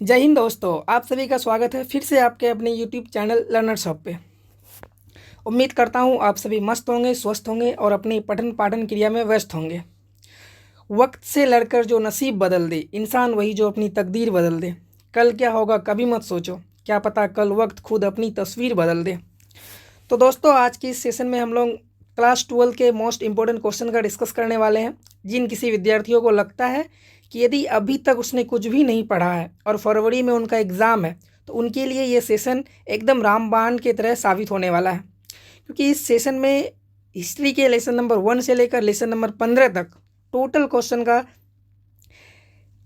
जय हिंद दोस्तों, आप सभी का स्वागत है फिर से आपके अपने यूट्यूब चैनल लर्नर शॉप पे। उम्मीद करता हूँ आप सभी मस्त होंगे, स्वस्थ होंगे और अपनी पठन पाठन क्रिया में व्यस्त होंगे। वक्त से लड़कर जो नसीब बदल दे, इंसान वही जो अपनी तकदीर बदल दे। कल क्या होगा कभी मत सोचो, क्या पता कल वक्त खुद अपनी तस्वीर बदल दे। तो दोस्तों, आज की इस सेशन में हम लोग क्लास 12 के मोस्ट इंपॉर्टेंट क्वेश्चन का डिस्कस करने वाले हैं। जिन किसी विद्यार्थियों को लगता है कि यदि अभी तक उसने कुछ भी नहीं पढ़ा है और फरवरी में उनका एग्ज़ाम है, तो उनके लिए ये सेशन एकदम रामबाण की तरह साबित होने वाला है। क्योंकि इस सेशन में हिस्ट्री के लेसन नंबर 1 से लेकर लेसन नंबर 15 तक टोटल क्वेश्चन का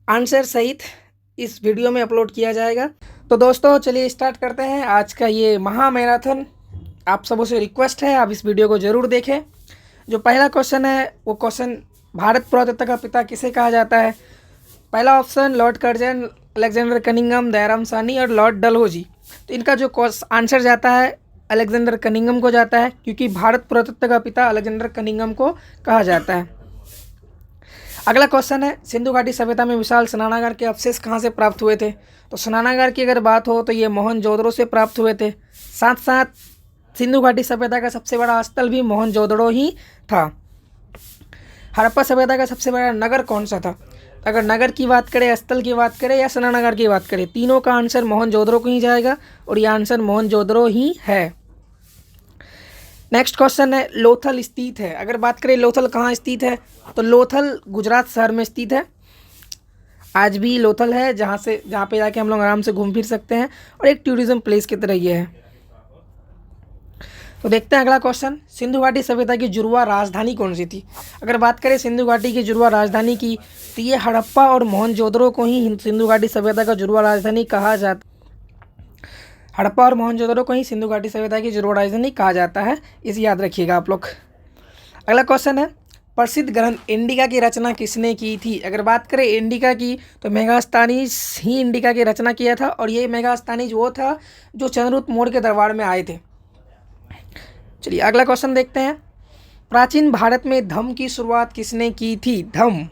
आंसर सहित इस वीडियो में अपलोड किया जाएगा। तो दोस्तों, चलिए स्टार्ट करते हैं आज का ये महा मैराथन। आप सबों से रिक्वेस्ट है, आप इस वीडियो को ज़रूर देखें। जो पहला क्वेश्चन है वो क्वेश्चन, भारत पुरातत्व का पिता किसे कहा जाता है? पहला option Lord Curzon, Alexander Cunningham, Dayaram Sahni और लॉर्ड डलहौजी। तो इनका जो आंसर जाता है अलेक्जेंडर कनिंघम को जाता है, क्योंकि भारत पुरातत्व का पिता अलेक्जेंडर कनिंघम को कहा जाता है। अगला क्वेश्चन है, सिंधु घाटी सभ्यता में विशाल स्नानागार के अवशेष कहाँ से प्राप्त हुए थे? तो स्नानागार की अगर बात हो तो ये मोहनजोदड़ो से प्राप्त हुए थे। साथ साथ सिंधु घाटी सभ्यता का सबसे बड़ा स्थल भी मोहनजोदड़ो ही था। हड़प्पा सभ्यता का सबसे बड़ा नगर कौन सा था? अगर नगर की बात करें, स्थल की बात करें या स्नानागार की बात करें, तीनों का आंसर मोहनजोदड़ो को ही जाएगा और ये आंसर मोहनजोदड़ो ही है। नेक्स्ट क्वेश्चन है, लोथल स्थित है। अगर बात करें लोथल कहाँ स्थित है, तो लोथल गुजरात शहर में स्थित है। आज भी लोथल है जहाँ पे जाके हम लोग आराम से घूम फिर सकते हैं और एक टूरिज्म प्लेस की तरह ये है। तो देखते हैं अगला क्वेश्चन, सिंधु घाटी सभ्यता की जुड़वा राजधानी कौन सी थी? अगर बात करें सिंधु घाटी की जुड़वा राजधानी की, तो ये हड़प्पा और मोहनजोदड़ो को ही सिंधु घाटी सभ्यता का जुड़वा राजधानी कहा जाता। हड़प्पा और मोहनजोदड़ो को ही सिंधु घाटी सभ्यता की जुड़वा राजधानी कहा जाता है, इसे याद रखिएगा आप लोग। अगला क्वेश्चन है, प्रसिद्ध ग्रंथ इंडिका की रचना किसने की थी? अगर बात करें इंडिका की, तो मेगास्थनीज ही इंडिका की रचना किया था और ये मेगास्थनीज वो था जो चंद्रगुप्त मौर्य के दरबार में आए थे। चलिए अगला क्वेश्चन देखते हैं, प्राचीन भारत में धम्म की शुरुआत किसने की थी? धम्म,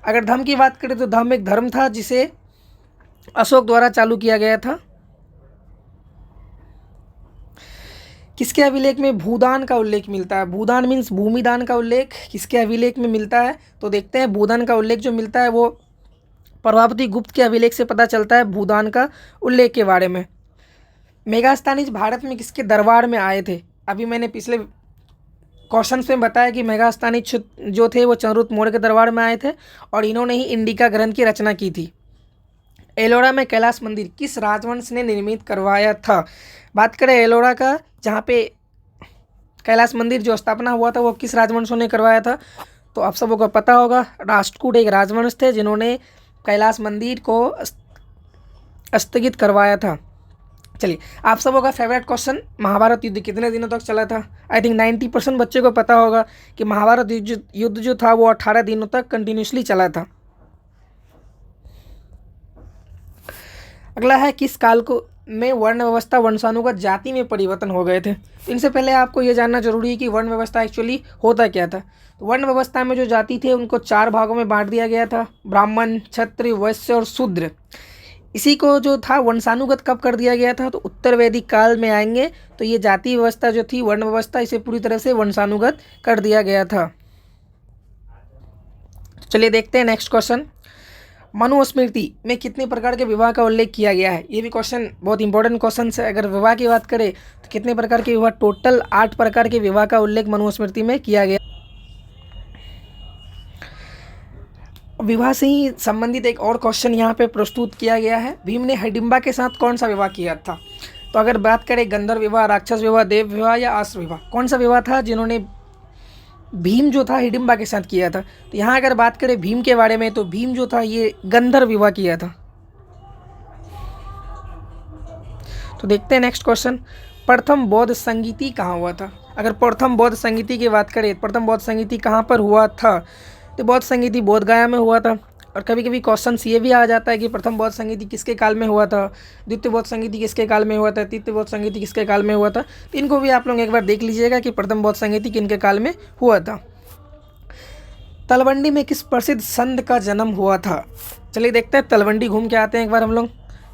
अगर धम्म की बात करें तो धम्म एक धर्म था जिसे अशोक द्वारा चालू किया गया था। किसके अभिलेख में भूदान का उल्लेख मिलता है? भूदान मीन्स भूमिदान का उल्लेख किसके अभिलेख में मिलता है? तो देखते हैं, भूदान का उल्लेख जो मिलता है वो प्रभावती गुप्त के अभिलेख से पता चलता है भूदान का उल्लेख के बारे में। मेगास्थनीज भारत में किसके दरबार में आए थे? अभी मैंने पिछले क्वेश्चन में बताया कि मेगास्थनीज जो थे वो चंद्रगुप्त मौर्य के दरबार में आए थे और इन्होंने ही इंडिका ग्रंथ की रचना की थी। एलोरा में कैलाश मंदिर किस राजवंश ने निर्मित करवाया था? बात करें एलोरा का, जहाँ पे कैलाश मंदिर जो स्थापना हुआ था वो किस राजवंशों ने करवाया था? तो आप सबों को पता होगा, राष्ट्रकूट एक राजवंश थे जिन्होंने कैलाश मंदिर को स्थगित करवाया था। चलिए, आप सबों का फेवरेट क्वेश्चन, महाभारत युद्ध कितने दिनों तक चला था? आई थिंक 90% बच्चे को पता होगा कि महाभारत युद्ध जो था वो 18 दिनों तक कंटिन्यूसली चला था। अगला है, किस काल को में वर्ण व्यवस्था वंशानुगत जाति में परिवर्तन हो गए थे? तो इनसे पहले आपको ये जानना जरूरी है कि वर्ण व्यवस्था एक्चुअली होता क्या था। तो वर्ण व्यवस्था में जो जाति थे उनको 4 भागों में बांट दिया गया था, ब्राह्मण, क्षत्रिय, वैश्य और शूद्र। इसी को जो था वंशानुगत कब कर दिया गया था? तो उत्तर वैदिक काल में आएंगे तो ये जाति व्यवस्था जो थी, वर्ण व्यवस्था, इसे पूरी तरह से वंशानुगत कर दिया गया था। चलिए देखते हैं नेक्स्ट क्वेश्चन, मनुस्मृति में कितने प्रकार के विवाह का उल्लेख किया गया है? ये भी क्वेश्चन बहुत इंपॉर्टेंट क्वेश्चन है। अगर विवाह की बात करें तो कितने प्रकार के विवाह? टोटल 8 प्रकार के विवाह का उल्लेख मनुस्मृति में किया गया। विवाह से ही संबंधित एक और क्वेश्चन यहाँ पे प्रस्तुत किया गया है, भीम ने हिडिंबा के साथ कौन सा विवाह किया था? तो अगर बात करें गंधर्व विवाह, राक्षस विवाह, देव विवाह या आश्र विवाह, कौन सा विवाह था जिन्होंने भीम जो था हिडिंबा के साथ किया था? तो यहाँ अगर बात करें भीम के बारे में, तो भीम जो था ये गंधर्व विवाह किया था। तो देखते हैं नेक्स्ट क्वेश्चन, प्रथम बौद्ध संगीति कहाँ हुआ था? अगर प्रथम बौद्ध संगीति की बात करें, प्रथम बौद्ध संगीति कहाँ पर हुआ था? तो बौद्ध संगीति बोध गया में हुआ था। और कभी कभी क्वेश्चन ये भी आ जाता है कि प्रथम बौद्ध संगीति किसके काल में हुआ था, द्वितीय बौद्ध संगीति किसके काल में हुआ था, तृतीय बौद्ध संगीति किसके काल में हुआ था। तो इनको भी आप लोग एक बार देख लीजिएगा कि प्रथम बौद्ध संगीति किनके काल में हुआ था। तलवंडी में किस प्रसिद्ध संत का जन्म हुआ था? चलिए देखते हैं, तलवंडी घूम के आते हैं एक बार हम लोग।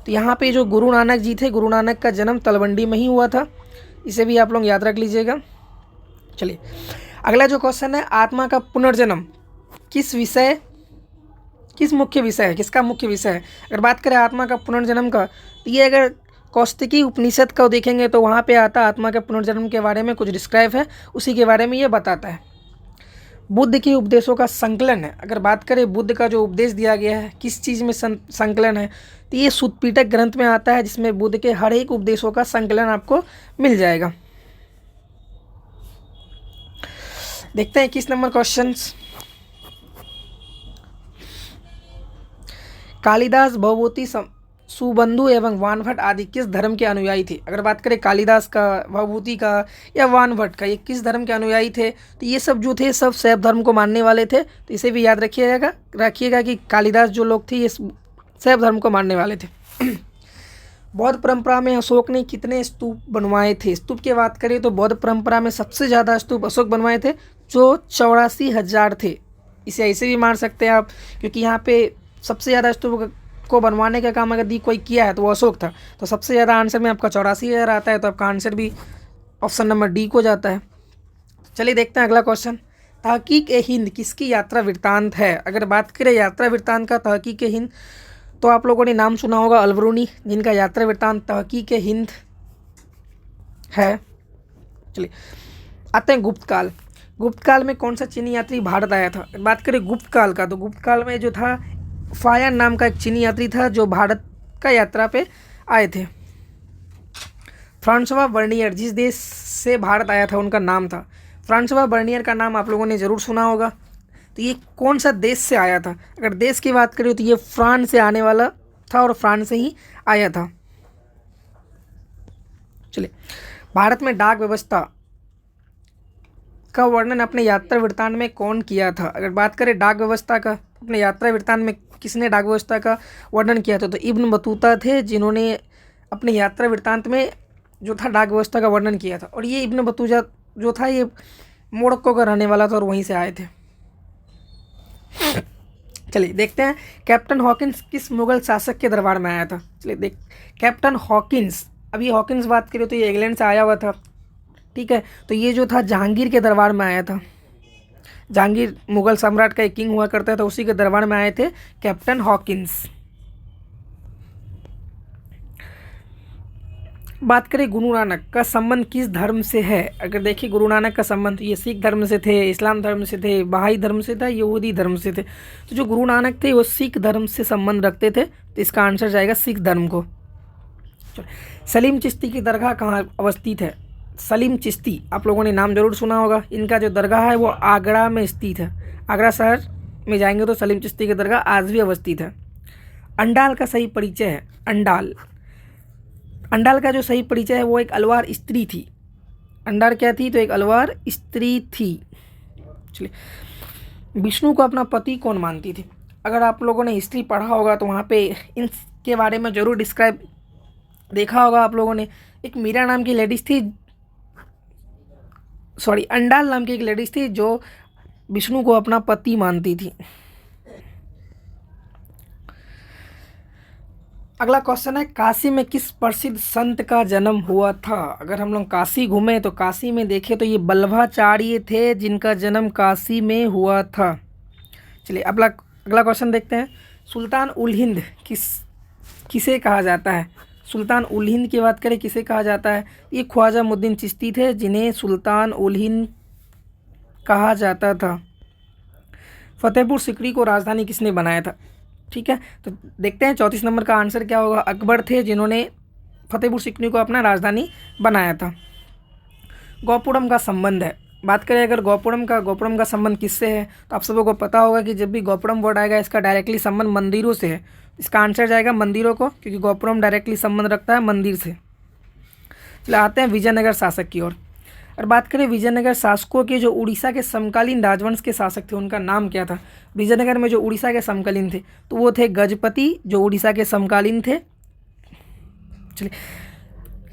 तो यहाँ पे जो गुरु नानक जी थे, गुरु नानक का जन्म तलवंडी में ही हुआ था। इसे भी आप लोग याद रख लीजिएगा। चलिए अगला जो क्वेश्चन है, आत्मा का पुनर्जन्म किस मुख्य विषय है, किसका मुख्य विषय है? अगर बात करें आत्मा का पुनर्जन्म का, तो ये अगर कौशिकी उपनिषद को देखेंगे तो वहाँ पे आता आत्मा के पुनर्जन्म के बारे में कुछ डिस्क्राइब है, उसी के बारे में ये बताता है। बुद्ध के उपदेशों का संकलन है। अगर बात करें बुद्ध का जो उपदेश दिया गया है किस चीज़ में संकलन है, तो ये सुत्पिटक ग्रंथ में आता है, जिसमें बुद्ध के हर एक उपदेशों का संकलन आपको मिल जाएगा। देखते हैं 21 नंबर क्वेश्चन। कालिदास, भवभूति, सुबंधु एवं वानभट्ट आदि किस धर्म के अनुयायी थे? अगर बात करें कालिदास का, भवभूति का या वानभट्ट का, ये किस धर्म के अनुयायी थे? तो ये सब जो थे सब शैव धर्म को मानने वाले थे। तो इसे भी याद रखिएगा कि कालिदास जो लोग थे ये शैव धर्म को मानने वाले थे। बौद्ध परंपरा में अशोक ने कितने स्तूप बनवाए थे? स्तूप की बात करें तो बौद्ध परंपरा में सबसे ज़्यादा स्तूप अशोक बनवाए थे, जो 84,000 थे। इसे ऐसे भी मान सकते हैं आप, क्योंकि यहाँ पे सबसे ज़्यादा स्तूप को बनवाने का काम अगर कोई किया है तो वो अशोक था। तो सबसे ज़्यादा आंसर में आपका 84,000 आता है, तो आपका आंसर भी ऑप्शन नंबर डी को जाता है। चलिए देखते हैं अगला क्वेश्चन। तहकीक ए हिंद किसकी यात्रा वृत्तांत है? अगर बात करें यात्रा वृत्तांत का तहकीक ए हिंद, तो आप लोगों ने नाम सुना होगा अलबरूनी, जिनका यात्रा वृत्तांत तहकीक ए हिंद है। चलिए आते हैं गुप्त काल। गुप्त काल में कौन सा चीनी यात्री भारत आया था? बात करें गुप्त काल का, तो गुप्त काल में जो था फायन नाम का एक चीनी यात्री था जो भारत का यात्रा पे आए थे। फ्रांसवा बर्नियर जिस देश से भारत आया था उनका नाम था, फ्रांसवा बर्नियर का नाम आप लोगों ने ज़रूर सुना होगा। तो ये कौन सा देश से आया था? अगर देश की बात करें तो ये फ्रांस से आने वाला था और फ्रांस से ही आया था। चलिए भारत में डाक व्यवस्था का वर्णन अपने यात्रा वृत्तांत में कौन किया था? अगर बात करें डाक व्यवस्था का, अपने यात्रा वृत्तांत में किसने डाक व्यवस्था का वर्णन किया था? तो इब्न बतूता थे, जिन्होंने अपने यात्रा वृत्तांत में जो था डाक व्यवस्था का वर्णन किया था। और ये इब्न बतूता जो था ये मोरक्को का रहने वाला था और वहीं से आए थे। चलिए देखते हैं कैप्टन हॉकिंस किस मुगल शासक के दरबार में आया था? चलिए कैप्टन हॉकिंस, अभी हॉकिंस बात करें तो ये इंग्लैंड से आया हुआ था, ठीक है। तो ये जो था जहांगीर के दरबार में आया था। जहांगीर मुगल सम्राट का एक किंग हुआ करता था, उसी के दरबार में आए थे कैप्टन हॉकिंस। बात करें गुरु नानक का संबंध किस धर्म से है? अगर देखिए गुरु नानक का संबंध, ये सिख धर्म से थे, इस्लाम धर्म से थे, बहाई धर्म से था, यहूदी धर्म से थे। तो जो गुरु नानक थे वो सिख धर्म से संबंध रखते थे, तो इसका आंसर जाएगा सिख धर्म को। सलीम चिश्ती की दरगाह कहाँ अवस्थित है? सलीम चिश्ती आप लोगों ने नाम जरूर सुना होगा। इनका जो दरगाह है वो आगरा में स्थित है। आगरा शहर में जाएंगे तो सलीम चिश्ती की दरगाह आज भी अवस्थित है। अंडाल का सही परिचय है। अंडाल का जो सही परिचय है वो एक अलवार स्त्री थी। अंडाल क्या थी? तो एक अलवार स्त्री थी। चलिए विष्णु को अपना पति कौन मानती थी? अगर आप लोगों ने हिस्ट्री पढ़ा होगा तो वहाँ पे इनके बारे में ज़रूर डिस्क्राइब देखा होगा आप लोगों ने। एक मीरा नाम की लेडीज़ थी, अंडाल नाम की एक लेडीज़ थी जो विष्णु को अपना पति मानती थी। अगला क्वेश्चन है काशी में किस प्रसिद्ध संत का जन्म हुआ था? अगर हम लोग काशी घूमे तो काशी में देखें तो ये बल्लभाचार्य थे, जिनका जन्म काशी में हुआ था। चलिए अगला क्वेश्चन देखते हैं। सुल्तान उल हिंद किसे कहा जाता है? सुल्तान उल हिंद की बात करें किसे कहा जाता है? ये ख्वाजा मुद्दीन चिश्ती थे, जिन्हें सुल्तान उल हिंद कहा जाता था। फतेहपुर सिकरी को राजधानी किसने बनाया था? ठीक है, तो देखते हैं 34 नंबर का आंसर क्या होगा। अकबर थे, जिन्होंने फतेहपुर सिकरी को अपना राजधानी बनाया था। गौपुरम का संबंध है। बात करें अगर गौपुरम का संबंध किससे है, तो आप सबको पता होगा कि जब भी गौपुरम वर्ड आएगा इसका डायरेक्टली संबंध मंदिरों से है। इसका आंसर जाएगा मंदिरों को, क्योंकि गौपुरम डायरेक्टली संबंध रखता है मंदिर से। चलिए आते हैं विजयनगर शासक की ओर। और बात करें विजयनगर शासकों के, जो उड़ीसा के समकालीन राजवंश के शासक थे उनका नाम क्या था? विजयनगर में जो उड़ीसा के समकालीन थे तो वो थे गजपति, जो उड़ीसा के समकालीन थे। चलिए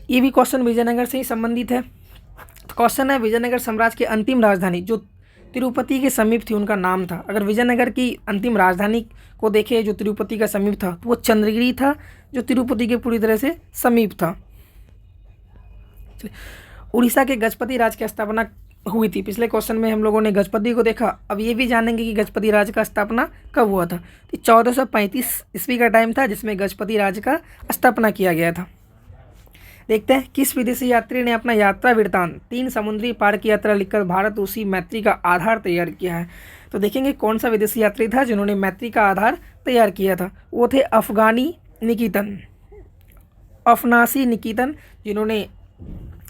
ये भी क्वेश्चन विजयनगर से ही संबंधित है। तो क्वेश्चन है विजयनगर साम्राज्य की अंतिम राजधानी जो तिरुपति के समीप थी, उनका नाम था। अगर विजयनगर की अंतिम राजधानी को देखें जो तिरुपति का समीप था, तो वो चंद्रगिरी था, जो तिरुपति के पूरी तरह से समीप था। उड़ीसा के गजपति राज की स्थापना हुई थी। पिछले क्वेश्चन में हम लोगों ने गजपति को देखा, अब ये भी जानेंगे कि गजपति राज का स्थापना कब हुआ था। तो 1435 ईस्वी का टाइम था जिसमें गजपति राज का स्थापना किया गया था। देखते हैं किस विदेशी यात्री ने अपना यात्रा वृत्तांत 3 समुद्री पार की यात्रा लिखकर भारत रूसी मैत्री का आधार तैयार किया है। तो देखेंगे कौन सा विदेशी यात्री था जिन्होंने मैत्री का आधार तैयार किया था। वो थे अफनासी निकितन, जिन्होंने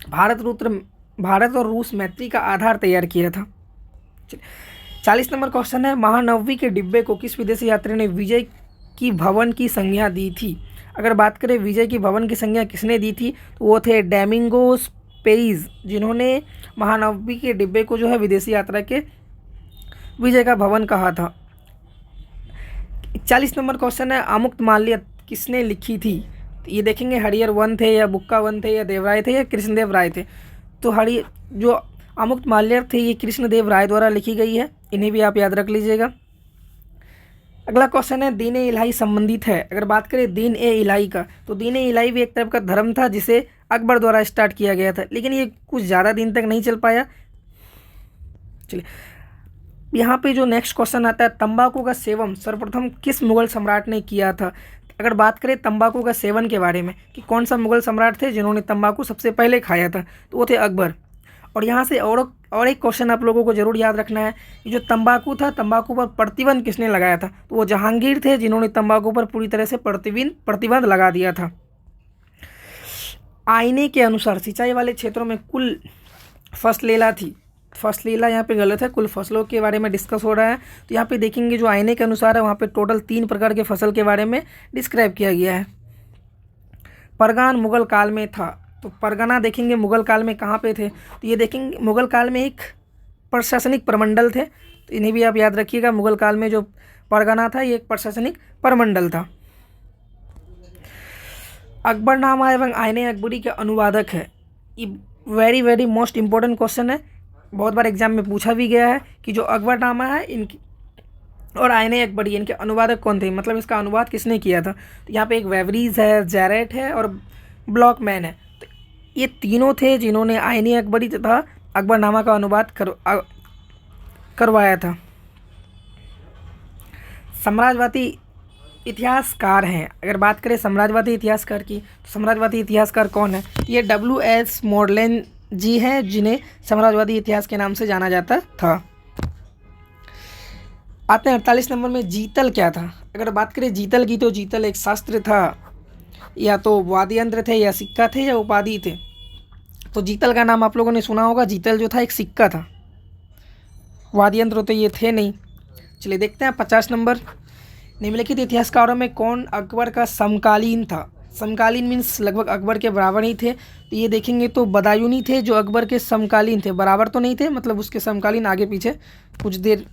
भारत और रूस मैत्री का आधार तैयार किया था। 40 नंबर क्वेश्चन है, महानवमी के डिब्बे को किस विदेशी यात्री ने विजय की भवन की संज्ञा दी थी। अगर बात करें विजय की भवन की संज्ञा किसने दी थी, तो वो थे डोमिंगोस पेरिस, जिन्होंने महानवमी के डिब्बे को जो है विदेशी यात्रा के विजय का भवन कहा था। 41 नंबर क्वेश्चन है, अमुक्तमाल्य किसने लिखी थी। तो ये देखेंगे हरिहर वन थे या बुक्का वन थे या देवराय थे या कृष्णदेव राय थे। तो जो अमुक्तमाल्य थे ये कृष्णदेव राय द्वारा लिखी गई है, इन्हें भी आप याद रख लीजिएगा। अगला क्वेश्चन है, दीन ए इलाही संबंधित है। अगर बात करें दीन ए इलाही का, तो दीन ए इलाही भी एक तरह का धर्म था जिसे अकबर द्वारा स्टार्ट किया गया था, लेकिन ये कुछ ज़्यादा दिन तक नहीं चल पाया। चलिए यहाँ पे जो नेक्स्ट क्वेश्चन आता है, तंबाकू का सेवन सर्वप्रथम किस मुगल सम्राट ने किया था। अगर बात करें तंबाकू का सेवन के बारे में कि कौन सा मुगल सम्राट थे जिन्होंने तंबाकू सबसे पहले खाया था, तो वो थे अकबर। और यहाँ से और एक क्वेश्चन आप लोगों को जरूर याद रखना है कि जो तंबाकू था, तंबाकू पर प्रतिबंध किसने लगाया था, तो वो जहांगीर थे जिन्होंने तंबाकू पर पूरी तरह से प्रतिबंध लगा दिया था। आईने के अनुसार सिंचाई वाले क्षेत्रों में कुल फसलेला थी, फसलेला यहाँ पे गलत है, कुल फसलों के बारे में डिस्कस हो रहा है। तो यहाँ पे देखेंगे जो आईने के अनुसार है वहाँ पे टोटल 3 प्रकार के फसल के बारे में डिस्क्राइब किया गया है। परगान मुगल काल में था, तो परगना देखेंगे मुगल काल में कहाँ पे थे, तो ये देखेंगे मुगल काल में एक प्रशासनिक प्रमंडल थे, तो इन्हें भी आप याद रखिएगा। मुगल काल में जो परगना था ये एक प्रशासनिक प्रमंडल था। अकबरनामा एवं आईने अकबरी के अनुवादक है, ये वेरी मोस्ट इम्पोर्टेंट क्वेश्चन है, बहुत बार एग्जाम में पूछा भी गया है कि जो अकबरनामा है इनकी और आईने अकबरी इनके अनुवादक कौन थे, मतलब इसका अनुवाद किसने किया था। तो यहाँ पे एक वेवरीज है, जैरेट है और ब्लॉकमैन है, तो ये तीनों थे जिन्होंने आईने अकबरी तथा अकबरनामा का अनुवाद करवाया था। साम्राज्यवादी इतिहासकार हैं। अगर बात करें साम्राज्यवादी इतिहासकार की, तो साम्राज्यवादी इतिहासकार कौन है, ये W.S. मॉडलेन जी हैं, जिन्हें साम्राज्यवादी इतिहास के नाम से जाना जाता था। आते हैं 48 नंबर में, जीतल क्या था। अगर बात करें जीतल की, तो जीतल एक शास्त्र था, या तो वाद्य यंत्र थे या सिक्का थे या उपाधि थे। तो जीतल का नाम आप लोगों ने सुना होगा, जीतल जो था एक सिक्का था, वाद्य यंत्र तो ये थे नहीं। चलिए देखते हैं 50 नंबर, निम्नलिखित इतिहासकारों में कौन अकबर का समकालीन था। समकालीन मीन्स लगभग अकबर के बराबर ही थे, तो ये देखेंगे तो बदायूनी थे जो अकबर के समकालीन थे, बराबर तो नहीं थे, मतलब उसके समकालीन आगे पीछे कुछ देर।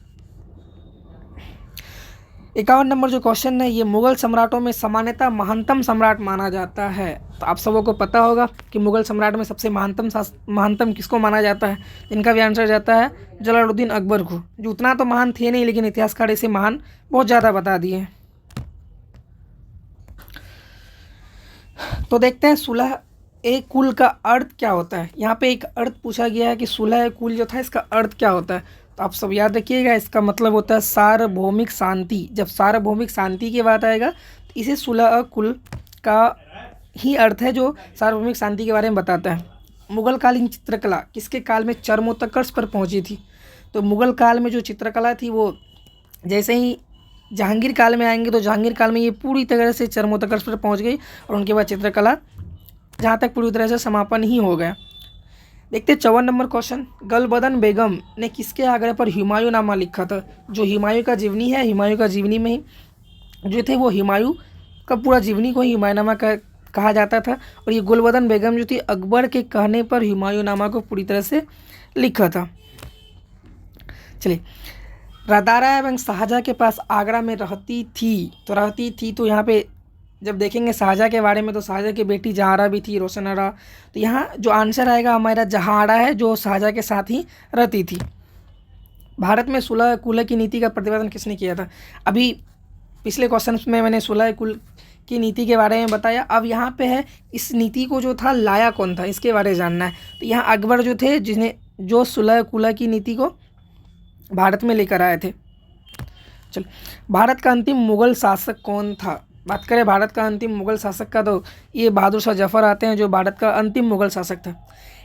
51 नंबर जो क्वेश्चन है, ये मुगल सम्राटों में सामान्यतः महानतम सम्राट माना जाता है। तो आप सबों को पता होगा कि मुगल सम्राट में सबसे महानतम किसको माना जाता है, इनका भी आंसर जाता है जलालुद्दीन अकबर को, जो उतना तो महान थे नहीं लेकिन इतिहासकार इसे महान बहुत ज़्यादा बता दिए। तो देखते हैं सुलह ए कुल का अर्थ क्या होता है। यहाँ पे एक अर्थ पूछा गया है कि सुलह ए कुल जो था इसका अर्थ क्या होता है, तो आप सब याद रखिएगा, इसका मतलब होता है सार्वभौमिक शांति। जब सार्वभौमिक शांति की बात आएगा तो इसे सुलह ए कुल का ही अर्थ है जो सार्वभौमिक शांति के बारे में बताता है। मुगल कालीन चित्रकला किसके काल में चरमोत्कर्ष पर पहुंची थी, तो मुगल काल में जो चित्रकला थी वो जैसे ही जहांगीर काल में आएंगे तो जहांगीर काल में ये पूरी तरह से चरमोत्कर्ष पर पहुंच गई और उनके बाद चित्रकला जहाँ तक पूरी तरह से समापन ही हो गया। देखते 54 नंबर क्वेश्चन, गलबदन बेगम ने किसके आग्रह पर हुमायूंनामा लिखा था। जो हुमायूं का जीवनी है, हुमायूं का जीवनी में ही जो थे वो हुमायूं का पूरा जीवनी को ही हुमायूंनामा कहा जाता था, और ये गुलबदन बेगम जो थी अकबर के कहने पर हुमायूंनामा को पूरी तरह से लिखा था। चलिए, रादारा एवं शाहजहाँ के पास आगरा में रहती थी, तो यहाँ पे जब देखेंगे शाहजहाँ के बारे में तो शाहजहाँ की बेटी जहारा भी थी, रोशनारा। तो यहाँ जो आंसर आएगा हमारा जहारा है, जो शाहजहाँ के साथ ही रहती थी। भारत में सुलह कुल की नीति का प्रतिपादन किसने किया था? अभी पिछले क्वेश्चन में मैंने सुलह कुल की नीति के बारे में बताया। अब यहाँ पे है इस नीति को जो था लाया कौन था, इसके बारे में जानना है। तो यहाँ अकबर जो थे, जो सुलह कुल की नीति को भारत में लेकर आए थे। चलो, भारत का अंतिम मुगल शासक कौन था? बात करें भारत का अंतिम मुगल शासक का, तो ये बहादुर शाह जफर आते हैं, जो भारत का अंतिम मुगल शासक था।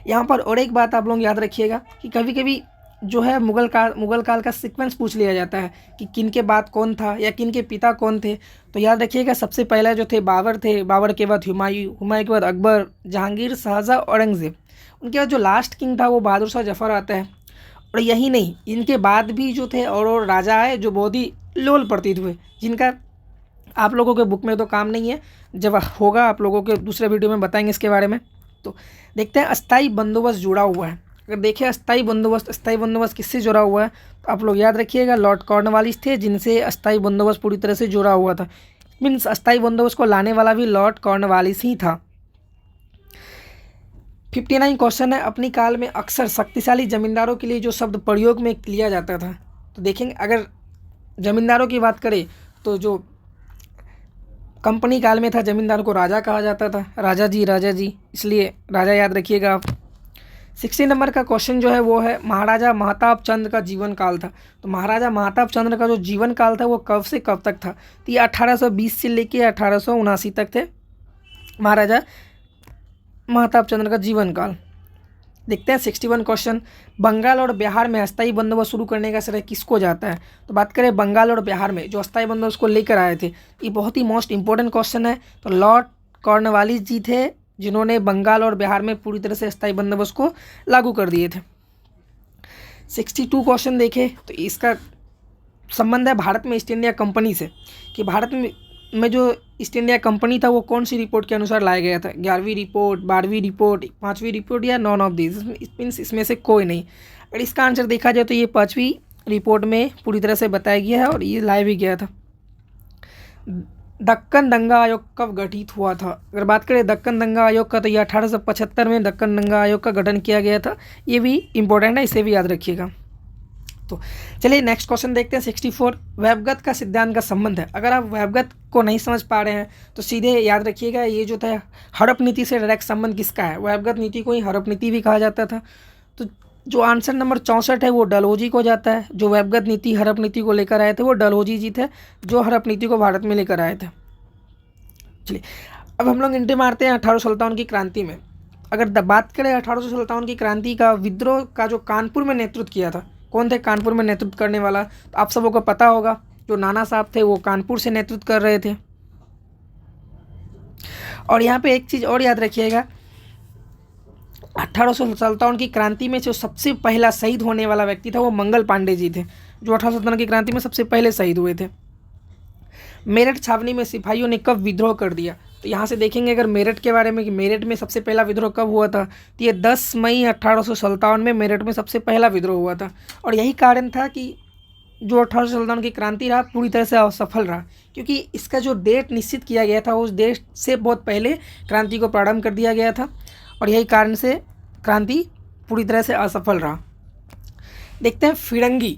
यहाँ पर और एक बात आप लोग याद रखिएगा कि कभी कभी जो है मुगल काल का सीक्वेंस पूछ लिया जाता है कि किन के बाद कौन था या किन के पिता कौन थे। तो याद रखिएगा, सबसे पहला जो थे बाबर थे, बाबर के बाद हुमायूं, हुमायूं के बाद अकबर, जहांगीर, शाहजहाँ, औरंगजेब। उनके बाद जो लास्ट किंग था वो बहादुर शाह जफर आता है। और यही नहीं, इनके बाद भी जो थे और राजा आए जो बहुत ही लोल प्रतीत हुए, जिनका आप लोगों के बुक में तो काम नहीं है, जब होगा आप लोगों के दूसरे वीडियो में बताएंगे इसके बारे में। तो देखते हैं अस्थाई बंदोबस्त जुड़ा हुआ है। अगर देखें अस्थाई बंदोबस्त किससे जुड़ा हुआ है, तो आप लोग याद रखिएगा लॉर्ड कॉर्नवालिस थे, जिनसे अस्थाई बंदोबस्त पूरी तरह से जुड़ा हुआ था। मीन्स अस्थाई बंदोबस्त को लाने वाला भी लॉर्ड कॉर्नवालिस ही था। 59 क्वेश्चन है, अपनी काल में अक्सर शक्तिशाली जमींदारों के लिए जो शब्द प्रयोग में लिया जाता था। तो देखेंगे, अगर जमींदारों की बात करें तो जो कंपनी काल में था, जमींदार को राजा कहा जाता था, राजा जी, इसलिए राजा याद रखिएगा आप। 60 नंबर का क्वेश्चन जो है वो है महाराजा महताब चंद्र का जीवन काल था। तो महाराजा महताब चंद्र का जो जीवन काल था वो कब से कब तक था? तो ये 1820 से लेके 1879 तक थे महाराजा महताब चंद्र का जीवन काल। देखते हैं 61 क्वेश्चन, बंगाल और बिहार में अस्थायी बंदोबस्त शुरू करने का श्रेय किसको जाता है? तो बात करें बंगाल और बिहार में जो अस्थायी बंदोबस्त को लेकर आए थे, ये बहुत ही मोस्ट इंपॉर्टेंट क्वेश्चन है। तो लॉर्ड कॉर्नवालिस जी थे, जिन्होंने बंगाल और बिहार में पूरी तरह से अस्थायी बंदोबस्त को लागू कर दिए थे। 62 क्वेश्चन देखें तो इसका संबंध है भारत में ईस्ट इंडिया कंपनी से, कि भारत में जो ईस्ट इंडिया कंपनी था वो कौन सी रिपोर्ट के अनुसार लाया गया था? 11वीं रिपोर्ट, 12वीं रिपोर्ट, 5वीं रिपोर्ट या नॉन ऑफ दिस, मीन्स इसमें से कोई नहीं। अगर इसका आंसर देखा जाए तो ये 5वीं रिपोर्ट में पूरी तरह से बताया गया है और ये लाया भी गया था। दक्कन दंगा आयोग कब गठित हुआ था? अगर बात करें दक्कन दंगा आयोग का, तो ये 1875 में दक्कन दंगा आयोग का गठन किया गया था। ये भी इंपॉर्टेंट है, इसे भी याद रखिएगा। तो चलिए नेक्स्ट क्वेश्चन देखते हैं 64, वेबगत का सिद्धांत का संबंध है। अगर आप वेबगत को नहीं समझ पा रहे हैं तो सीधे याद रखिएगा, ये जो था हड़प नीति से डायरेक्ट संबंध किसका है? वेबगत नीति को ही हड़प नीति भी कहा जाता था। तो जो आंसर नंबर 64 है वो डलहौजी को जाता है। जो वेबगत नीति हड़प नीति को लेकर आए थे वो डलहौजी जी थे, जो हड़प नीति को भारत में लेकर आए थे। चलिए अब हम लोग एंट्री मारते हैं 1857 की क्रांति में। अगर बात करें 1857 की क्रांति का विद्रोह का जो कानपुर में नेतृत्व किया था, कौन थे कानपुर में नेतृत्व करने वाला? तो आप सबों को पता होगा, जो नाना साहब थे वो कानपुर से नेतृत्व कर रहे थे। और यहाँ पे एक चीज़ और याद रखिएगा, 1857 की क्रांति में जो सबसे पहला शहीद होने वाला व्यक्ति था वो मंगल पांडे जी थे, जो 1857 की क्रांति में सबसे पहले शहीद हुए थे। मेरठ छावनी में सिपाहियों ने कब विद्रोह कर दिया? तो यहाँ से देखेंगे अगर मेरठ के बारे में कि मेरठ में सबसे पहला विद्रोह कब हुआ था, तो ये 10 मई 1857 में मेरठ में सबसे पहला विद्रोह हुआ था। और यही कारण था कि जो 1857 की क्रांति रहा पूरी तरह से असफल रहा, क्योंकि इसका जो डेट निश्चित किया गया था उस डेट से बहुत पहले क्रांति को प्रारंभ कर दिया गया था, और यही कारण से क्रांति पूरी तरह से असफल रहा। देखते हैं फिरंगी।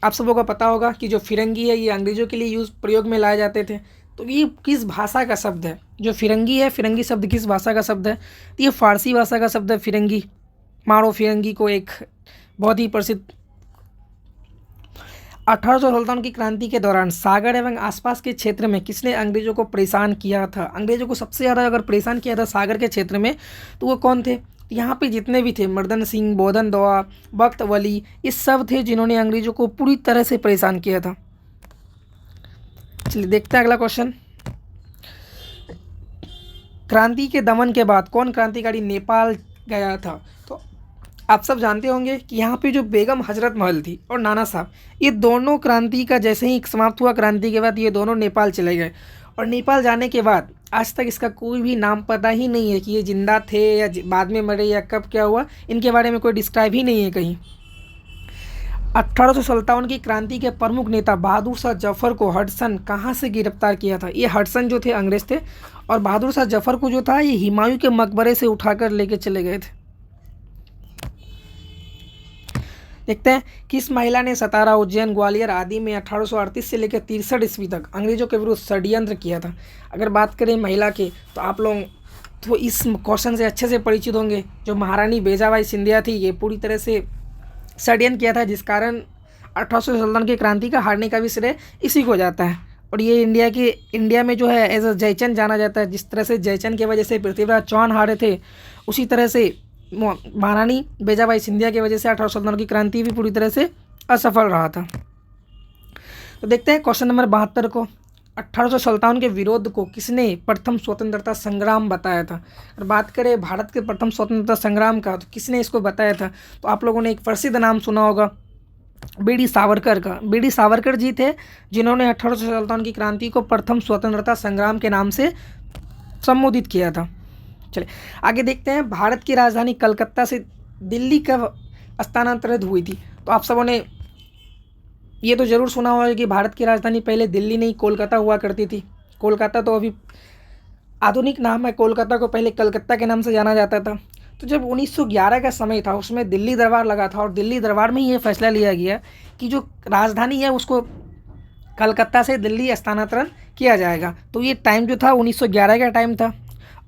आप सबों को पता होगा कि जो फिरंगी है ये अंग्रेज़ों के लिए प्रयोग में लाए जाते थे। तो ये किस भाषा का शब्द है? जो फिरंगी है, फिरंगी शब्द किस भाषा का शब्द है? तो ये फारसी भाषा का शब्द है फिरंगी। मारो फिरंगी को एक बहुत ही प्रसिद्ध 1857 की क्रांति के दौरान सागर एवं आसपास के क्षेत्र में किसने अंग्रेज़ों को परेशान किया था? अंग्रेज़ों को सबसे ज़्यादा अगर परेशान किया था सागर के क्षेत्र में, तो वो कौन थे? यहाँ पे जितने भी थे, मर्दन सिंह, बोधन दवा, बख्त वली, ये सब थे जिन्होंने अंग्रेज़ों को पूरी तरह से परेशान किया था। चलिए देखते हैं अगला क्वेश्चन। क्रांति के दमन के बाद कौन क्रांतिकारी नेपाल गया था? तो आप सब जानते होंगे कि यहाँ पे जो बेगम हजरत महल थी और नाना साहब, ये दोनों क्रांति का जैसे ही समाप्त हुआ क्रांति के बाद ये दोनों नेपाल चले गए। और नेपाल जाने के बाद आज तक इसका कोई भी नाम पता ही नहीं है कि ये जिंदा थे या बाद में मरे या कब क्या हुआ, इनके बारे में कोई डिस्क्राइब ही नहीं है कहीं। 1857 की क्रांति के प्रमुख नेता बहादुर शाह जफर को हडसन कहाँ से गिरफ्तार किया था? ये हडसन जो थे अंग्रेज थे, और बहादुर शाह जफर को जो था ये हुमायूं के मकबरे से उठाकर लेके चले गए थे। देखते हैं, किस महिला ने सतारा, उज्जैन, ग्वालियर आदि में 1838 से लेकर 63 ईस्वी तक अंग्रेजों के विरुद्ध षड्यंत्र किया था। अगर बात करें महिला की तो आप लोग तो इस क्वेश्चन से अच्छे से परिचित होंगे। जो महारानी बेजाबाई सिंधिया थी, ये पूरी तरह से षड्यंत्र किया था, जिस कारण 1847 की क्रांति का हारने का भी श्रेय इसी को जाता है। और ये इंडिया में जो है एज अ जयचंद जाना जाता है। जिस तरह से जयचंद की वजह से पृथ्वीराज चौहान हारे थे, उसी तरह से महारानी बेजाबाई सिंधिया की वजह से 1857 की क्रांति भी पूरी तरह से असफल रहा था। तो देखते हैं क्वेश्चन नंबर 72 को, 1857 के विरोध को किसने प्रथम स्वतंत्रता संग्राम बताया था। अगर बात करें भारत के प्रथम स्वतंत्रता संग्राम का, तो किसने इसको बताया था, तो आप लोगों ने एक प्रसिद्ध नाम सुना होगा, बीडी सावरकर का। बीडी सावरकर जी थे जिन्होंने 1857 की क्रांति को प्रथम स्वतंत्रता संग्राम के नाम से संबोधित किया था। चलिए आगे देखते हैं, भारत की राजधानी कलकत्ता से दिल्ली कब स्थानांतरित हुई थी। तो आप सबों ने ये तो ज़रूर सुना होगा कि भारत की राजधानी पहले दिल्ली नहीं कोलकाता हुआ करती थी। कोलकाता तो अभी आधुनिक नाम है, कोलकाता को पहले कलकत्ता के नाम से जाना जाता था। तो जब 1911 का समय था, उसमें दिल्ली दरबार लगा था और दिल्ली दरबार में ही ये फैसला लिया गया कि जो राजधानी है उसको कलकत्ता से दिल्ली स्थानांतरण किया जाएगा। तो ये टाइम जो था 1911 का टाइम था।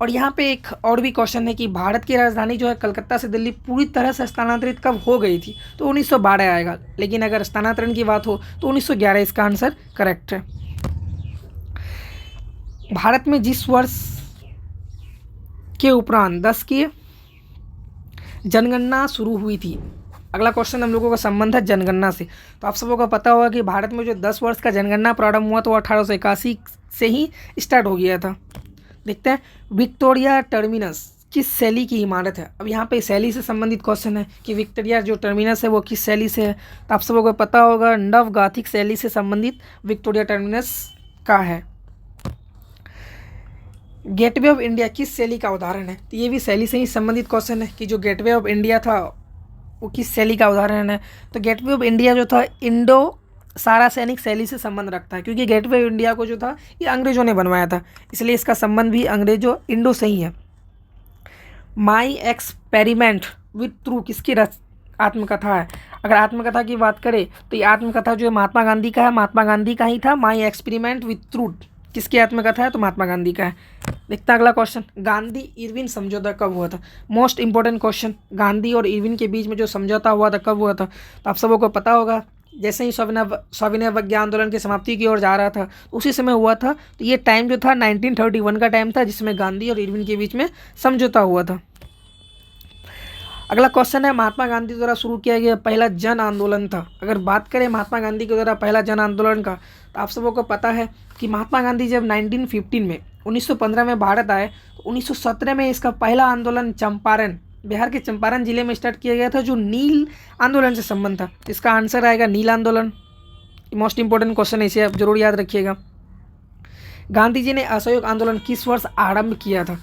और यहाँ पे एक और भी क्वेश्चन है कि भारत की राजधानी जो है कलकत्ता से दिल्ली पूरी तरह से स्थानांतरित कब हो गई थी, तो 1912 आएगा। लेकिन अगर स्थानांतरण की बात हो तो 1911 इसका आंसर करेक्ट है। भारत में जिस वर्ष के उपरांत 10 की जनगणना शुरू हुई थी। अगला क्वेश्चन हम लोगों का संबंध है जनगणना से। तो आप सबों को पता होगा कि भारत में जो 10 वर्ष का जनगणना प्रारंभ हुआ तो 1881 से ही स्टार्ट हो गया था। देखते हैं, विक्टोरिया टर्मिनस किस शैली की इमारत है। अब यहाँ पे शैली से संबंधित क्वेश्चन है कि विक्टोरिया जो टर्मिनस है वो किस शैली से है। तो आप सबों को पता होगा नव गाथिक शैली से संबंधित विक्टोरिया टर्मिनस का है। गेटवे ऑफ इंडिया किस शैली का उदाहरण है। तो ये भी शैली से ही संबंधित क्वेश्चन है कि जो गेटवे ऑफ इंडिया था वो किस शैली का उदाहरण है। तो गेटवे ऑफ इंडिया जो था इंडो सारासैनिक शैली से संबंध रखता है, क्योंकि गेटवे ऑफ इंडिया को जो था ये अंग्रेजों ने बनवाया था, इसलिए इसका संबंध भी अंग्रेजों इंडो से ही है। माई एक्सपेरिमेंट विथ ट्रू किसकी आत्मकथा है। अगर आत्मकथा की बात करें तो ये आत्मकथा जो है महात्मा गांधी का है, महात्मा गांधी का ही था। माई एक्सपेरिमेंट विथ ट्रूथ किसकी आत्मकथा है, तो महात्मा गांधी का है। देखते हैं अगला क्वेश्चन, गांधी इरविन समझौता कब हुआ था। मोस्ट इंपॉर्टेंट क्वेश्चन, गांधी और इरविन के बीच में जो समझौता हुआ था कब हुआ था। तो आप सबों को पता होगा जैसे ही सविनय अवज्ञा आंदोलन की समाप्ति की ओर जा रहा था उसी समय हुआ था। तो ये टाइम जो था 1931 का टाइम था, जिसमें गांधी और इरविन के बीच में समझौता हुआ था। अगला क्वेश्चन है, महात्मा गांधी द्वारा शुरू किया गया पहला जन आंदोलन था। अगर बात करें महात्मा गांधी के द्वारा पहला जन आंदोलन का, तो आप सबों को पता है कि महात्मा गांधी जब 1915 में 1915 में भारत आए तो 1917 में इसका पहला आंदोलन चंपारण, बिहार के चंपारण जिले में स्टार्ट किया गया था, जो नील आंदोलन से संबंध था। इसका आंसर आएगा नील आंदोलन। मोस्ट इंपॉर्टेंट क्वेश्चन है, इसे आप जरूर याद रखिएगा। गांधी जी ने असहयोग आंदोलन किस वर्ष आरंभ किया था।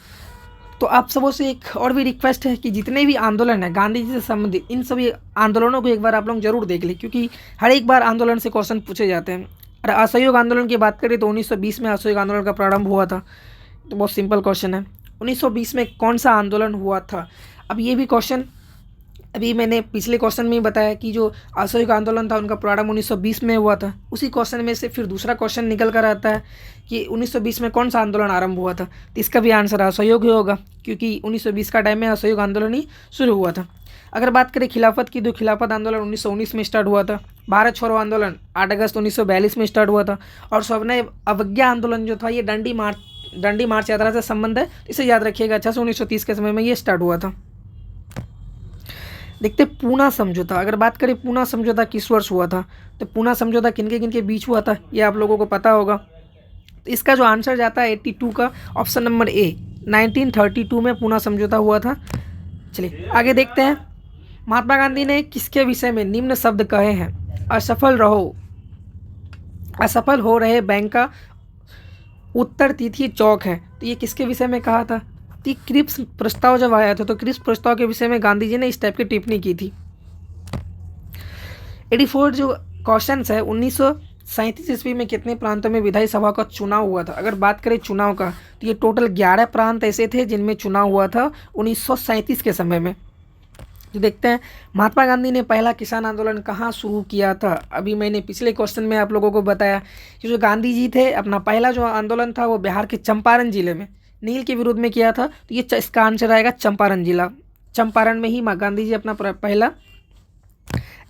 तो आप सबों से एक और भी रिक्वेस्ट है कि जितने भी आंदोलन है गांधी जी से संबंधित, इन सभी आंदोलनों को एक बार आप लोग जरूर देख लें, क्योंकि हर एक बार आंदोलन से क्वेश्चन पूछे जाते हैं। और असहयोग आंदोलन की बात करें तो 1920 में असहयोग आंदोलन का प्रारंभ हुआ था। तो बहुत सिंपल क्वेश्चन है, 1920 में कौन सा आंदोलन हुआ था। अब ये भी क्वेश्चन अभी मैंने पिछले क्वेश्चन में ही बताया कि जो असहयोग आंदोलन था उनका प्रारंभ 1920 में हुआ था। उसी क्वेश्चन में से फिर दूसरा क्वेश्चन निकल कर आता है कि 1920 में कौन सा आंदोलन आरंभ हुआ था। तो इसका भी आंसर असहयोग ही होगा, क्योंकि 1920 का टाइम में असहयोग आंदोलन ही शुरू हुआ था। अगर बात करें खिलाफत की, तो खिलाफत आंदोलन 1919 में स्टार्ट हुआ था। भारत छोड़ो आंदोलन 8 अगस्त 1942 में स्टार्ट हुआ था। और सविनय अवज्ञा आंदोलन जो था ये डंडी मार्च यात्रा से संबंध है, इसे याद रखिएगा अच्छा से। 1930 के समय में ये स्टार्ट हुआ था। देखते पूना समझौता। अगर बात करें पूना समझौता किस वर्ष हुआ था, तो पूना समझौता किनके किनके बीच हुआ था ये आप लोगों को पता होगा। तो इसका जो आंसर जाता है 82 का, ऑप्शन नंबर ए, 1932 में पूना समझौता हुआ था। चलिए आगे देखते हैं, महात्मा गांधी ने किसके विषय में निम्न शब्द कहे हैं। असफल हो रहे बैंक का उत्तर तिथि चौक है। तो ये किसके विषय में कहा था। तो क्रिप्स प्रस्ताव जब आया था तो क्रिप्स प्रस्ताव के विषय में गांधी जी ने इस टाइप की टिप्पणी की थी। 84 जो क्वेश्चन है, 1937 ईस्वी में कितने प्रांतों में विधायी सभा का चुनाव हुआ था। अगर बात करें चुनाव का, तो ये टोटल 11 प्रांत ऐसे थे जिनमें चुनाव हुआ था 1937 के समय में। तो देखते हैं महात्मा गांधी ने पहला किसान आंदोलन कहाँ शुरू किया था। अभी मैंने पिछले क्वेश्चन में आप लोगों को बताया कि जो गांधी जी थे अपना पहला जो आंदोलन था वो बिहार के चंपारण जिले में नील के विरोध में किया था। तो ये इसका आंसर आएगा चंपारण जिला। चंपारण में ही गांधी जी अपना पहला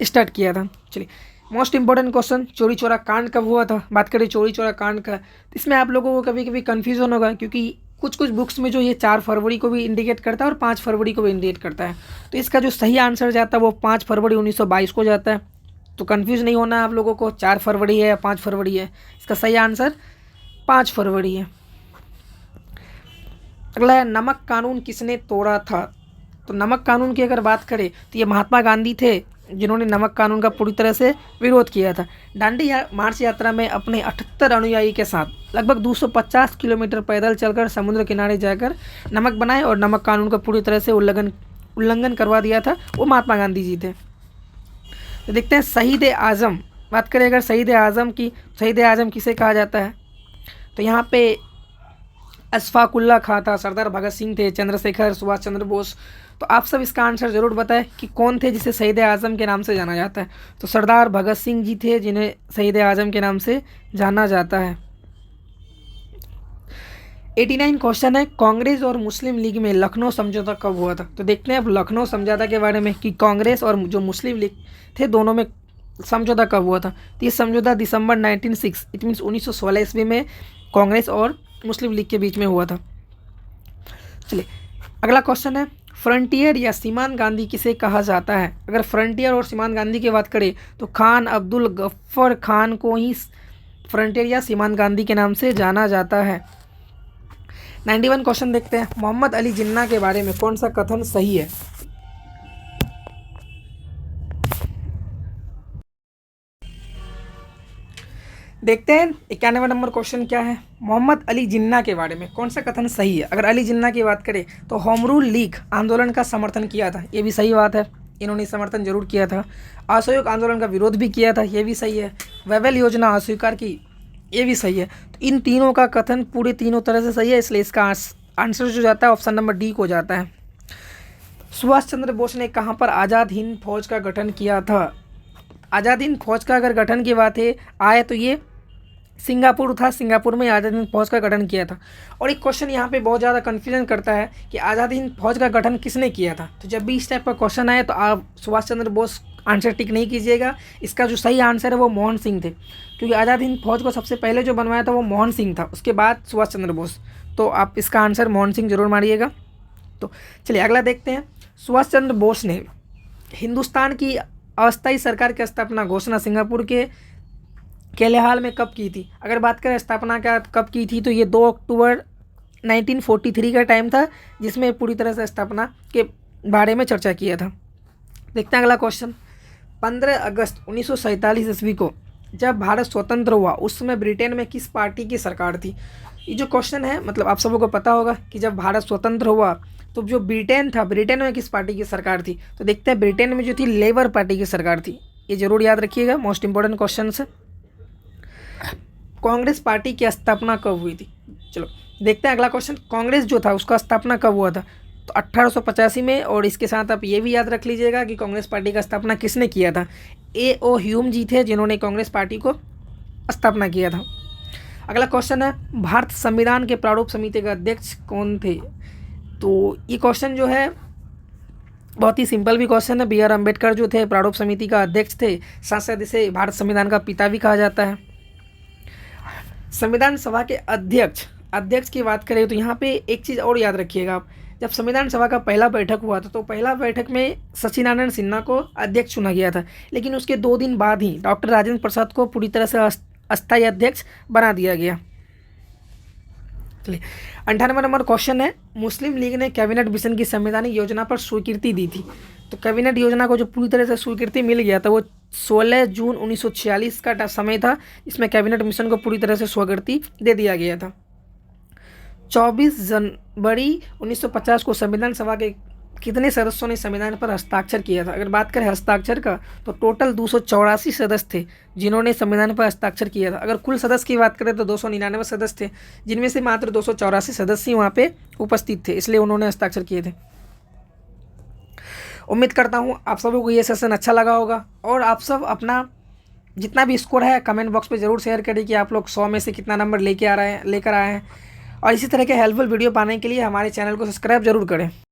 स्टार्ट किया था। चलिए मोस्ट इंपॉर्टेंट क्वेश्चन, चोरी चोरा कांड कब हुआ था। बात करें चोरी चोरा कांड का, तो इसमें आप लोगों को कभी कभी कन्फ्यूजन होगा क्योंकि कुछ कुछ बुक्स में जो ये 4 फरवरी को भी इंडिकेट करता है और 5 फरवरी को भी इंडिकेट करता है। तो इसका जो सही आंसर जाता है वो 5 फरवरी 1922 को जाता है। तो कन्फ्यूज़ नहीं होना आप लोगों को 4 फरवरी है या 5 फरवरी है। इसका सही आंसर 5 फरवरी है। अगला है नमक कानून किसने तोड़ा था। तो नमक कानून की अगर बात करें तो ये महात्मा गांधी थे जिन्होंने नमक कानून का पूरी तरह से विरोध किया था। दांडी मार्च यात्रा में अपने 78 अनुयायी के साथ लगभग 250 किलोमीटर पैदल चलकर समुद्र किनारे जाकर नमक बनाए और नमक कानून का पूरी तरह से उल्लंघन करवा दिया था, वो महात्मा गांधी जी थे। तो देखते हैं शहीद आज़म, बात करें अगर शहीद आज़म की, शहीद आज़म किसे कहा जाता है। तो यहाँ पे अशफाकुल्ला खां था, सरदार भगत सिंह थे, चंद्रशेखर, सुभाष चंद्र बोस। तो आप सब इसका आंसर ज़रूर बताएं कि कौन थे जिसे शहीद आज़म के नाम से जाना जाता है। तो सरदार भगत सिंह जी थे जिन्हें शहीद आज़म के नाम से जाना जाता है। 89 क्वेश्चन है, कांग्रेस और मुस्लिम लीग में लखनऊ समझौता कब हुआ था। तो देखते हैं अब लखनऊ समझौता के बारे में कि कांग्रेस और जो मुस्लिम लीग थे दोनों में समझौता कब हुआ था। तो ये समझौता दिसंबर 1906 इट मीन्स 1916 ईस्वी में कांग्रेस और मुस्लिम लीग के बीच में हुआ था। चलिए अगला क्वेश्चन है, फ्रंटियर या सीमांत गांधी किसे कहा जाता है। अगर फ्रंटियर और सीमांत गांधी की बात करें तो खान अब्दुल गफ्फर खान को ही फ्रंटियर या सीमांत गांधी के नाम से जाना जाता है। 91 क्वेश्चन देखते हैं, मोहम्मद अली जिन्ना के बारे में कौन सा कथन सही है। देखते हैं 91 नंबर क्वेश्चन क्या है, मोहम्मद अली जिन्ना के बारे में कौन सा कथन सही है। अगर अली जिन्ना की बात करें तो होम रूल लीग आंदोलन का समर्थन किया था, ये भी सही बात है, इन्होंने समर्थन जरूर किया था। असहयोग आंदोलन का विरोध भी किया था, ये भी सही है। वेवेल योजना अस्वीकार की, ये भी सही है। तो इन तीनों का कथन पूरे तीनों तरह से सही है, इसलिए इसका आंसर जो जाता है ऑप्शन नंबर डी को जाता है। सुभाष चंद्र बोस ने कहाँ पर आज़ाद हिंद फौज का गठन किया था। आज़ाद हिंद फौज का अगर गठन की बात है आए तो ये सिंगापुर था, सिंगापुर में आज़ाद हिंद फौज का गठन किया था। और एक क्वेश्चन यहाँ पे बहुत ज़्यादा कन्फ्यूजन करता है कि आज़ाद हिंद फौज का गठन किसने किया था। तो जब भी इस टाइप का क्वेश्चन आए तो आप सुभाष चंद्र बोस आंसर टिक नहीं कीजिएगा। इसका जो सही आंसर है वो मोहन सिंह थे, क्योंकि आज़ाद हिंद फौज को सबसे पहले जो बनवाया था वो मोहन सिंह था, उसके बाद सुभाष चंद्र बोस। तो आप इसका आंसर मोहन सिंह जरूर मारिएगा। तो चलिए अगला देखते हैं, सुभाष चंद्र बोस ने हिंदुस्तान की अस्थायी सरकार की स्थापना घोषणा सिंगापुर के केलेहाल में कब की थी। अगर बात करें स्थापना का कब की थी तो ये 2 अक्टूबर 1943 का टाइम था, जिसमें पूरी तरह से स्थापना के बारे में चर्चा किया था। देखते हैं अगला क्वेश्चन, 15 अगस्त 1947 ईस्वी को जब भारत स्वतंत्र हुआ उस समय ब्रिटेन में किस पार्टी की सरकार थी। ये जो क्वेश्चन है मतलब आप सबको पता होगा कि जब भारत स्वतंत्र हुआ तो जो ब्रिटेन था, ब्रिटेन में किस पार्टी की सरकार थी। तो देखते हैं ब्रिटेन में जो थी लेबर पार्टी की सरकार थी, ये जरूर याद रखिएगा, मोस्ट इंपॉर्टेंट क्वेश्चन है। कांग्रेस पार्टी की स्थापना कब हुई थी। चलो देखते हैं अगला क्वेश्चन, कांग्रेस जो था उसका स्थापना कब हुआ था। तो 1885 में। और इसके साथ आप ये भी याद रख लीजिएगा कि कांग्रेस पार्टी का स्थापना किसने किया था। A.O. ह्यूम जी थे जिन्होंने कांग्रेस पार्टी को स्थापना किया था। अगला क्वेश्चन है, भारत संविधान के प्रारूप समिति के अध्यक्ष कौन थे। तो ये क्वेश्चन जो है बहुत ही सिंपल भी क्वेश्चन है। B.R. अम्बेडकर जो थे प्रारूप समिति का अध्यक्ष थे, साथ साथ इसे भारत संविधान का पिता भी कहा जाता है। संविधान सभा के अध्यक्ष की बात करें तो यहाँ पे एक चीज़ और याद रखिएगा आप, जब संविधान सभा का पहला बैठक हुआ था तो पहला बैठक में सचिदानंद सिन्हा को अध्यक्ष चुना गया था, लेकिन उसके 2 दिन बाद ही डॉक्टर राजेंद्र प्रसाद को पूरी तरह से अस्थायी अध्यक्ष बना दिया गया। चलिए 98 नंबर क्वेश्चन है, मुस्लिम लीग ने कैबिनेट मिशन की संवैधानिक योजना पर स्वीकृति दी थी। तो कैबिनेट योजना को जो पूरी तरह से स्वीकृति मिल गया था वो 16 जून 1946 का समय था, इसमें कैबिनेट मिशन को पूरी तरह से स्वीकृति दे दिया गया था। 24 जनवरी 1950 को संविधान सभा के कितने सदस्यों ने संविधान पर हस्ताक्षर किया था। अगर बात करें हस्ताक्षर का तो टोटल 284 सदस्य थे जिन्होंने संविधान पर हस्ताक्षर किया था। अगर कुल सदस्य की बात करें तो 299 सदस्य थे, जिनमें से मात्र 284 सदस्य वहाँ पे उपस्थित थे, इसलिए उन्होंने हस्ताक्षर किए थे। उम्मीद करता हूँ आप सभी को ये सेशन अच्छा लगा होगा और आप सब अपना जितना भी स्कोर है कमेंट बॉक्स पे ज़रूर शेयर करिए कि आप लोग 100 में से कितना नंबर लेकर आए हैं। और इसी तरह के हेल्पफुल वीडियो पाने के लिए हमारे चैनल को सब्सक्राइब जरूर करें।